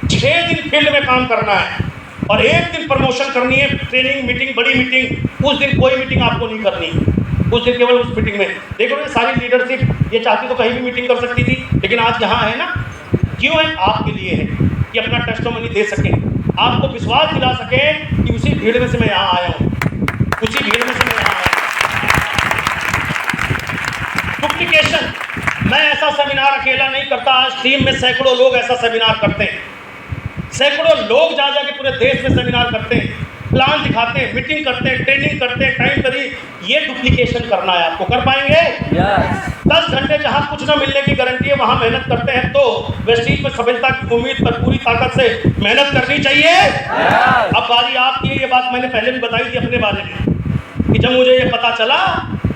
Speaker 1: 6 दिन फील्ड में काम करना है और 1 दिन प्रमोशन करनी है, ट्रेनिंग मीटिंग, बड़ी मीटिंग। उस दिन कोई मीटिंग आपको नहीं करनी, उस दिन केवल उस मीटिंग में। देखो ना सारी लीडरशिप ये चाहती तो कहीं भी मीटिंग कर सकती थी, लेकिन आज यहाँ है ना, क्यों है? आपके लिए है कि अपना टेस्टिमनी दे सकें, आपको विश्वास दिला सकें कि उसी भीड़ में से मैं यहाँ आया हूँ, उसी भीड़ में से मैं यहाँ आया हूँ। डुप्लीकेशन, मैं ऐसा सेमिनार अकेला नहीं करता, आज टीम में सैकड़ों लोग ऐसा सेमिनार करते हैं। सैकड़ों लोग जा के पूरे देश में सेमिनार करते हैं, प्लान दिखाते हैं, मीटिंग करते हैं, ट्रेनिंग करते हैं, टाइम करी। ये डुप्लीकेशन करना है आपको, कर पाएंगे? 10 घंटे जहाँ कुछ ना मिलने की गारंटी है वहाँ मेहनत करते हैं तो वेस्टीज में सफलता की उम्मीद पर पूरी ताकत से मेहनत करनी चाहिए। अब बारी आपकी है। ये बात मैंने पहले भी बताई थी अपने बारे में कि जब मुझे ये पता चला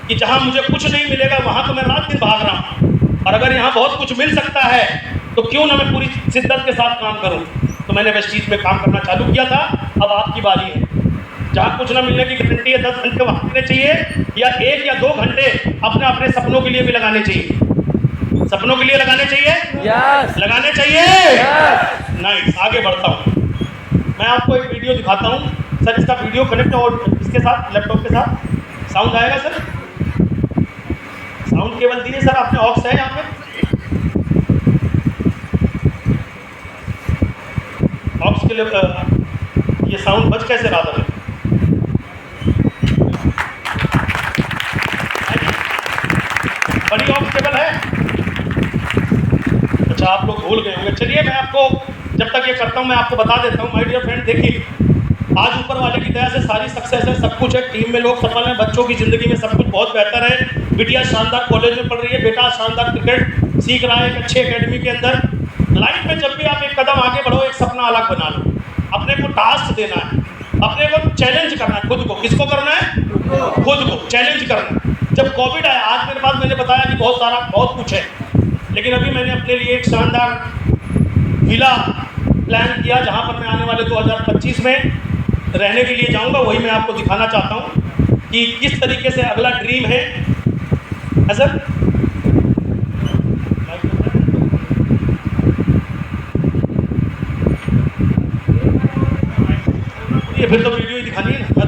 Speaker 1: कि जहाँ मुझे कुछ नहीं मिलेगा वहाँ तो मैं रात दिन भाग रहा हूँ, और अगर यहाँ बहुत कुछ मिल सकता है तो क्यों ना मैं पूरी शिद्दत के साथ काम करूँ। तो मैंने वेस्टीज में काम करना चालू किया था। अब आपकी बारी है, जहाँ कुछ ना मिलने की गारंटी है 10 घंटे वहाँ देने चाहिए, या 1 या 2 घंटे अपने अपने सपनों के लिए भी लगाने चाहिए। सपनों के लिए लगाने चाहिए, लगाने चाहिए। नहीं, आगे बढ़ता हूँ। मैं आपको एक वीडियो दिखाता हूँ सर, इसका वीडियो कनेक्ट और इसके साथ लैपटॉप के साथ साउंड आएगा सर? साउंड केबल दिए सर आपने, ऑक्स है यहाँ पे? ऑक्स के लिए ये साउंड बच कैसे रहा था? बड़ी ऑक्स केबल है? अच्छा, आप लोग भूल गए होंगे। चलिए मैं आपको जब तक ये करता हूँ मैं आपको बता देता हूँ। माय डियर फ्रेंड, देखिए आज ऊपर वाले की दया से सारी सक्सेस है, सब कुछ है, टीम में लोग सफल हैं, बच्चों की ज़िंदगी में सब कुछ बहुत बेहतर है। बिटिया शानदार कॉलेज में पढ़ रही है, बेटा शानदार क्रिकेट सीख रहा है एक अच्छे एकेडमी के अंदर। लाइफ में जब भी आप एक कदम आगे बढ़ो, एक सपना अलग बना लो, अपने को टास्क देना है, अपने को चैलेंज करना है खुद को। किसको करना है? खुद को चैलेंज करना है। जब कोविड आया, आज मेरे पास मैंने बताया कि बहुत कुछ है, लेकिन अभी मैंने अपने लिए एक शानदार विला प्लान किया जहाँ पर मैं आने वाले 2025 में रहने के लिए जाऊँगा। वही मैं आपको दिखाना चाहता हूँ कि किस तरीके से अगला ड्रीम है। सर ये फिर तो वीडियो ही दिखानी है ना।